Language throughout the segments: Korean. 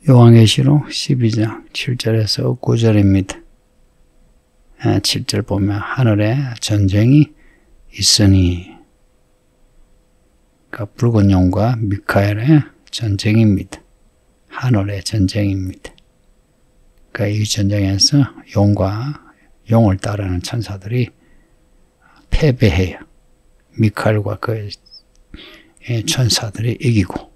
요한계시록 12장 7절에서 9절입니다. 7절 보면 하늘에 전쟁이 있으니, 그러니까 붉은 용과 미카엘의 전쟁입니다. 하늘의 전쟁입니다. 그러니까 이 전쟁에서 용을 따르는 천사들이 패배해요. 미카엘과 그의 천사들이 이기고,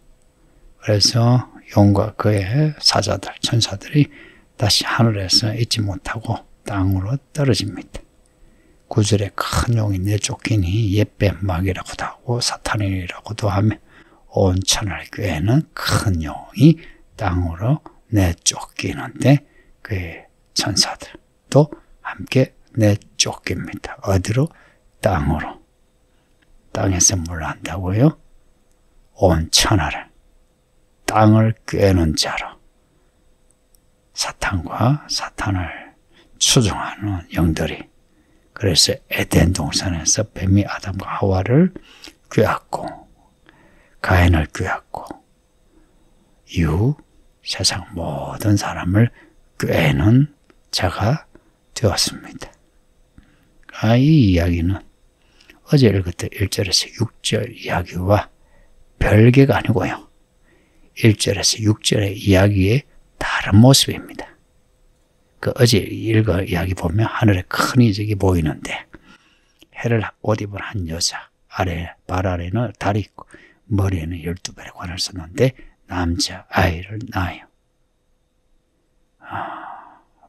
그래서 용과 그의 사자들, 천사들이 다시 하늘에서 있지 못하고 땅으로 떨어집니다. 9절에 큰 용이 내쫓기니 옛뱀막이라고도 하고 사탄이라고도 하며 온 천하를 꿰는 큰 용이 땅으로 내쫓기는데 그의 천사들도 함께 내쫓깁니다. 어디로? 땅으로. 땅에서 뭘 한다고요? 온 천하를, 땅을 꿰는 자로, 사탄과 사탄을 추종하는 영들이, 그래서 에덴 동산에서 뱀이 아담과 하와를 꿰었고 가인을 꿰었고 이후 세상 모든 사람을 꿰는 자가 되었습니다. 이 이야기는 어제 읽었던 1절에서 6절 이야기와 별개가 아니고요, 1절에서 6절의 이야기의 다른 모습입니다. 그 어제 읽은 이야기 보면 하늘에 큰 이적이 보이는데 해를 옷 입은 한 여자, 발 아래는 달이 있고 머리에는 12별의 관을 썼는데 남자 아이를 낳아요.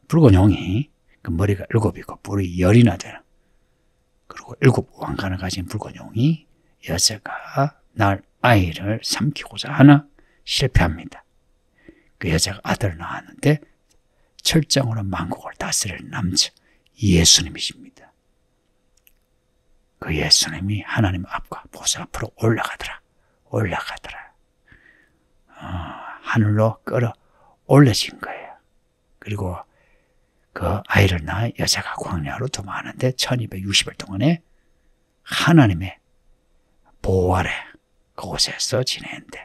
붉은 용이 그 머리가 7이고 뿔이 10이나 되는, 그리고 7 왕관을 가진 붉은 용이 여자가 낳을 아이를 삼키고자 하나 실패합니다. 그 여자가 아들을 낳았는데 철장으로 만국을 다스릴 남자 예수님이십니다. 그 예수님이 하나님 앞과 보좌 앞으로 올라가더라. 하늘로 끌어 올려진 거예요. 그리고 그 아이를 낳아 여자가 광야로 도망하는데 1260일 동안에 하나님의 보호 아래 그곳에서 지내는데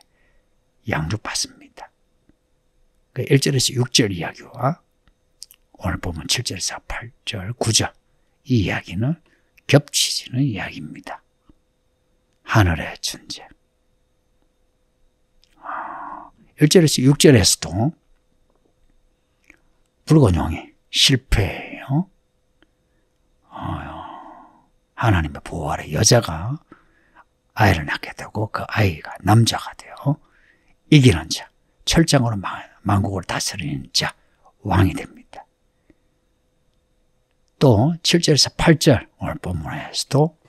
양육받습니다. 그 1절에서 6절 이야기와 오늘 보면 7절에서 8절, 9절 이 이야기는 겹치지는 이야기입니다. 하늘의 전쟁. 1절에서 6절에서도 붉은 용이 실패해요. 하나님의 보호 아래 여자가 아이를 낳게 되고 그 아이가 남자가 되어 이기는 자, 철장으로 만국을 다스리는 자, 왕이 됩니다. 또 7절에서 8절 오늘 본문에서도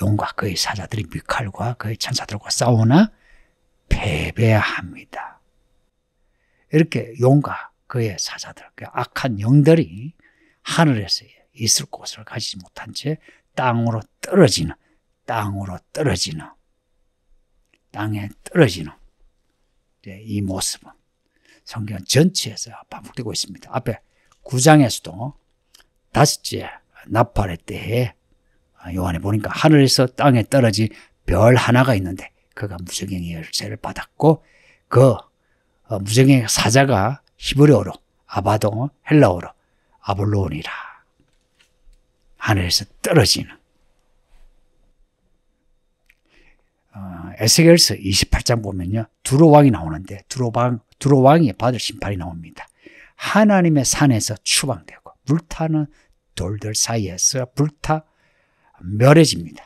용과 그의 사자들이 미칼과 그의 천사들과 싸우나 패배합니다. 이렇게 용과 그의 사자들, 그 악한 영들이 하늘에서 있을 곳을 가지지 못한 채 땅에 떨어지는 이 모습은 성경 전체에서 반복되고 있습니다. 앞에 9장에서도 5째 나팔의 때에 요한에 보니까 하늘에서 땅에 떨어진 별 하나가 있는데 그가 무저갱의 열쇠를 받았고 그 무저갱의 사자가 히브리어로 아바동, 헬라어로 아볼론이라. 하늘에서 떨어지는. 에스겔서 28장 보면요, 두로왕이 나오는데 두로왕이 받을 심판이 나옵니다. 하나님의 산에서 추방되고 불타는 돌들 사이에서 불타 멸해집니다.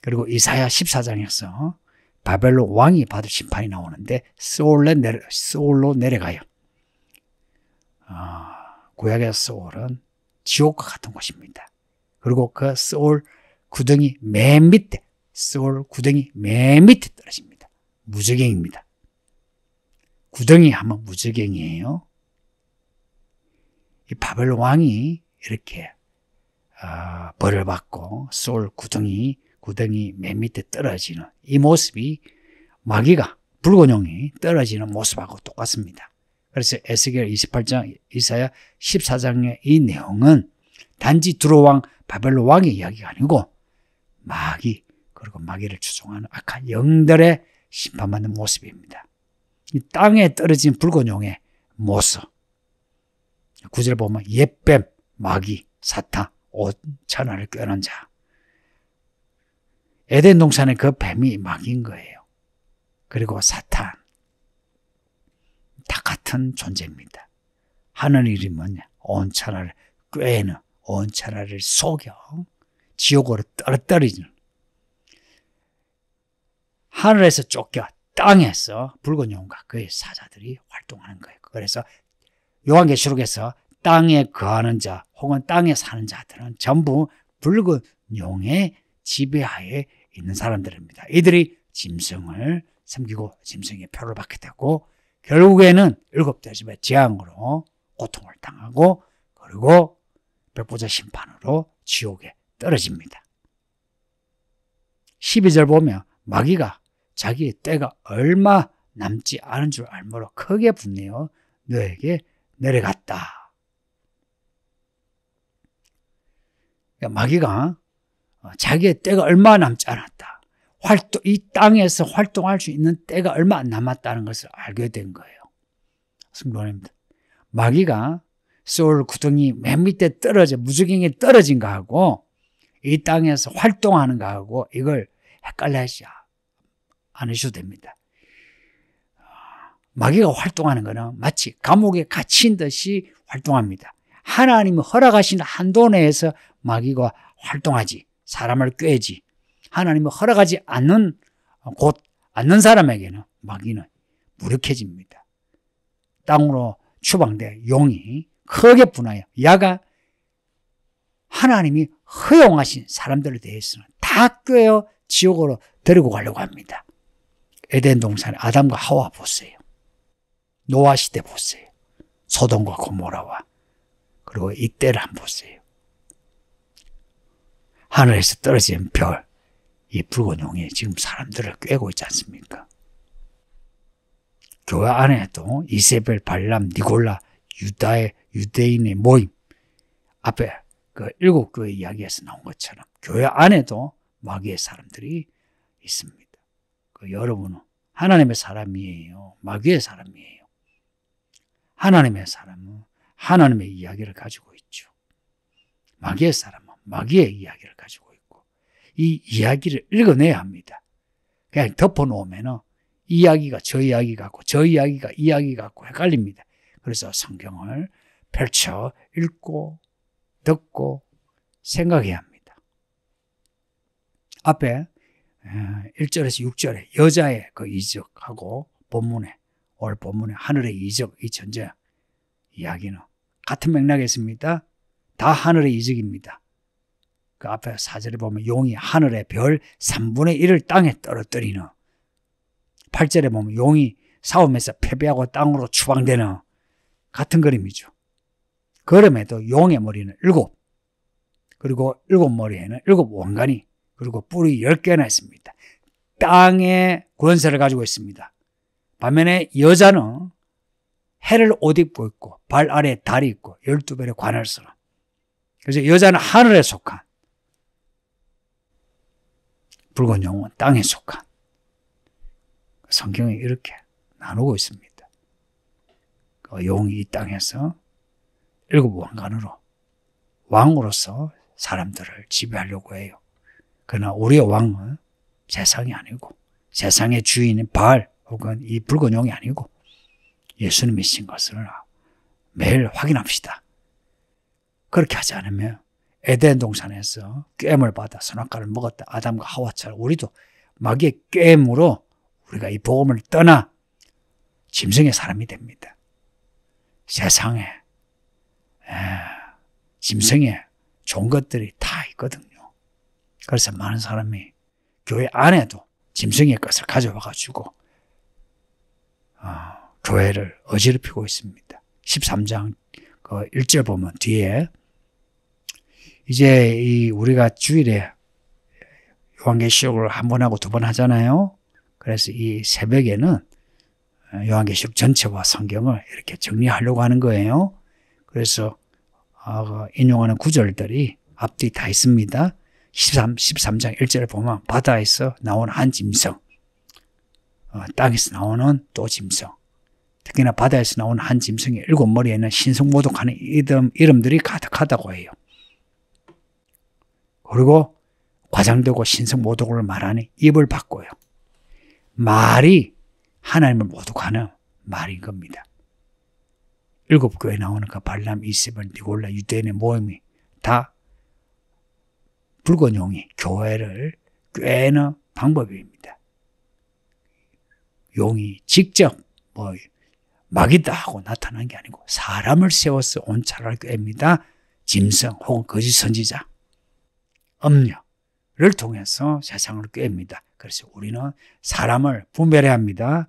그리고 이사야 14장에서 바벨론 왕이 받을 심판이 나오는데 소울로 내려가요. 구약의 소울은 지옥과 같은 곳입니다. 그리고 그 소울 구덩이 맨 밑에 떨어집니다. 무저갱입니다. 구덩이 하면 무저갱이에요. 이 바벨론 왕이 이렇게 벌을 받고 소울 구덩이 맨 밑에 떨어지는 이 모습이 마귀가 붉은 용이 떨어지는 모습하고 똑같습니다. 그래서 에스겔 28장, 이사야 14장의 이 내용은 단지 두로왕, 바벨론 왕의 이야기가 아니고 마귀, 그리고 마귀를 추종하는 악한 영들의 심판받는 모습입니다. 이 땅에 떨어진 붉은 용의 모습. 9절 보면 옛뱀, 마귀, 사탄, 온 천하를 꿰는 자. 에덴 동산의 그 뱀이 마귀인 거예요. 그리고 사탄. 다 같은 존재입니다. 하는 일이 뭐냐? 온 천하를 꿰는, 온 천하를 속여 지옥으로 떨어뜨리는. 하늘에서 쫓겨 땅에서 붉은 용과 그의 사자들이 활동하는 거예요. 그래서 요한계시록에서 땅에 거하는 자 혹은 땅에 사는 자들은 전부 붉은 용의 지배하에 있는 사람들입니다. 이들이 짐승을 섬기고 짐승의 표를 받게 되고 결국에는 7대접의 재앙으로 고통을 당하고 그리고 백보자 심판으로 지옥에 떨어집니다. 12절 보면 마귀가 자기의 때가 얼마 남지 않은 줄 알므로 크게 분내어 너에게 내려갔다. 마귀가 자기의 때가 얼마 남지 않았다. 이 땅에서 활동할 수 있는 때가 얼마 안 남았다는 것을 알게 된 거예요. 성도님들, 마귀가 소울 구덩이 맨 밑에 떨어져 무지경에 떨어진 거하고 이 땅에서 활동하는 거하고 이걸 헷갈리지 않으셔도 됩니다. 마귀가 활동하는 것은 마치 감옥에 갇힌 듯이 활동합니다. 하나님이 허락하신 한도 내에서 마귀가 활동하지, 사람을 꾀지. 하나님이 허락하지 않는 곳, 않는 사람에게는 마귀는 무력해집니다. 땅으로 추방돼 용이 크게 분하여 야가 하나님이 허용하신 사람들에 대해서는 다 꿰어 지옥으로 데리고 가려고 합니다. 에덴 동산의 아담과 하와 보세요. 노아 시대 보세요. 소돔과 고모라와 그리고 이때를 한번 보세요. 하늘에서 떨어진 별, 이 붉은 용이 지금 사람들을 꿰고 있지 않습니까? 교회 안에도 이세벨, 발람, 니골라, 유대인의 모임 앞에 그 7교회 이야기에서 나온 것처럼 교회 안에도 마귀의 사람들이 있습니다. 여러분은 하나님의 사람이에요? 마귀의 사람이에요? 하나님의 사람은 하나님의 이야기를 가지고 있죠. 마귀의 사람은 마귀의 이야기를 가지고 있고 이 이야기를 읽어내야 합니다. 그냥 덮어놓으면 이 이야기가 저 이야기 같고 저 이야기가 이 이야기 같고 헷갈립니다. 그래서 성경을 펼쳐 읽고 듣고 생각해야 합니다. 앞에 1절에서 6절에 여자의 그 이적하고 본문에 오늘 본문에 하늘의 이적, 이 전제 이야기는 같은 맥락이었습니다. 다 하늘의 이적입니다. 그 앞에 4절에 보면 용이 하늘의 별 3분의 1을 땅에 떨어뜨리는, 8절에 보면 용이 싸움에서 패배하고 땅으로 추방되는 같은 그림이죠. 그럼에도 용의 머리는 7, 그리고 7머리에는 7 왕관이, 그리고 뿔이 10개나 있습니다. 땅의 권세를 가지고 있습니다. 반면에 여자는 해를 옷 입고 있고 발 아래에 달이 있고 12별의 관을 쓰는, 그래서 여자는 하늘에 속한, 붉은 용은 땅에 속한, 성경이 이렇게 나누고 있습니다. 그 용이 이 땅에서 7 왕관으로 왕으로서 사람들을 지배하려고 해요. 그러나 우리의 왕은 세상이 아니고 세상의 주인인 바알 혹은 이 붉은 용이 아니고 예수님이신 것을 매일 확인합시다. 그렇게 하지 않으면 에덴 동산에서 꾀임을 받아 선악과를 먹었다 아담과 하와처럼 우리도 마귀의 꾀임으로 우리가 이 복음을 떠나 짐승의 사람이 됩니다. 세상에 짐승에 좋은 것들이 다 있거든요. 그래서 많은 사람이 교회 안에도 짐승의 것을 가져와가지고 교회를 어지럽히고 있습니다. 13장 그 1절 보면 뒤에 이제 우리가 주일에 요한계시록을 한 번 하고 2번 하잖아요. 그래서 이 새벽에는 요한계시록 전체와 성경을 이렇게 정리하려고 하는 거예요. 그래서 인용하는 구절들이 앞뒤 다 있습니다. 13장 1절을 보면 바다에서 나오는 한 짐승, 땅에서 나오는 또 짐승, 특히나 바다에서 나온 한 짐승의 7머리에는 신성모독하는 이름들이 가득하다고 해요. 그리고 과장되고 신성모독을 말하는 입을 바꿔요. 말이 하나님을 모독하는 말인 겁니다. 7교회 나오는 그 발람, 이세벨, 니골라, 유대인의 모임이 다 붉은 용이 교회를 꿰는 방법입니다. 용이 직접 마귀다 하고 나타난 게 아니고 사람을 세워서 온차를 꿰입니다. 짐승 혹은 거짓 선지자, 음녀를 통해서 세상을 꿰입니다. 그래서 우리는 사람을 분별해야 합니다.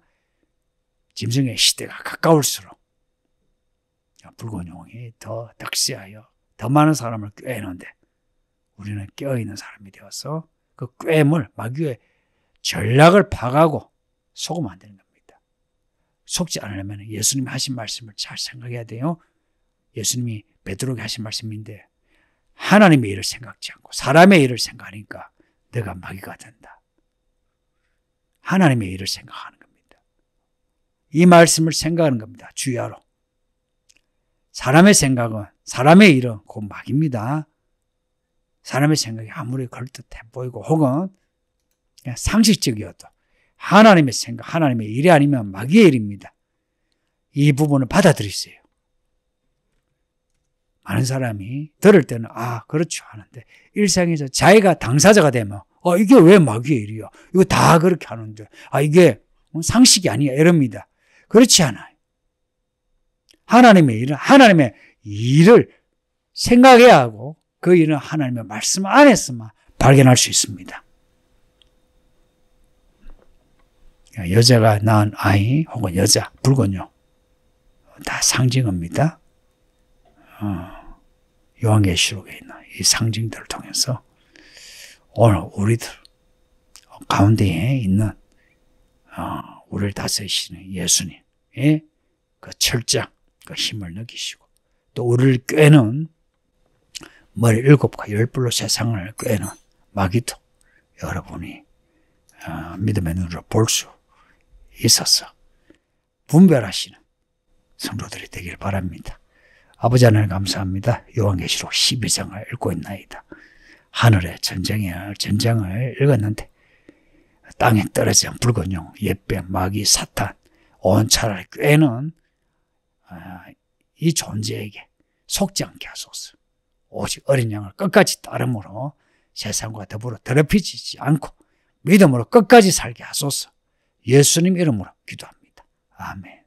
짐승의 시대가 가까울수록 붉은 용이 더 득세하여 더 많은 사람을 꿰는데 우리는 깨어있는 사람이 되어서 그 꿰물, 마귀의 전략을 파가고 속으면 안 되는 겁니다. 속지 않으려면 예수님이 하신 말씀을 잘 생각해야 돼요. 예수님이 베드로에게 하신 말씀인데 하나님의 일을 생각지 않고 사람의 일을 생각하니까 내가 마귀가 된다. 하나님의 일을 생각하는 겁니다. 이 말씀을 생각하는 겁니다. 주야로. 사람의 생각은, 사람의 일은 곧 마귀입니다. 사람의 생각이 아무리 걸듯해 보이고 혹은 그냥 상식적이어도 하나님의 생각, 하나님의 일이 아니면 마귀의 일입니다. 이 부분을 받아들이세요. 많은 사람이 들을 때는 그렇죠 하는데 일상에서 자기가 당사자가 되면 이게 왜 마귀의 일이야? 이거 다 그렇게 하는데 이게 상식이 아니야 이럽니다. 그렇지 않아요. 하나님의 일을 생각해야 하고 그 일은 하나님의 말씀 안에서만 발견할 수 있습니다. 여자가 낳은 아이 혹은 여자, 붉은 용 다 상징입니다. 요한계시록에 있는 이 상징들을 통해서 오늘 우리들 가운데에 있는 우리를 다스리시는 예수님의 그 철장, 그 힘을 느끼시고 또 우리를 꿰는 머리 7과 10불로 세상을 꿰는 마귀도 여러분이 믿음의 눈으로 볼 수 있어서 분별하시는 성도들이 되길 바랍니다. 아버지 하나님 감사합니다. 요한계시록 12장을 읽고 있나이다. 하늘의 전쟁을 읽었는데 땅에 떨어진 붉은 용, 옛뱀, 마귀, 사탄, 온 차를 꿰는 이 존재에게 속지 않게 하소서. 오직 어린 양을 끝까지 따름으로 세상과 더불어 더럽히지 않고 믿음으로 끝까지 살게 하소서. 예수님 이름으로 기도합니다. 아멘.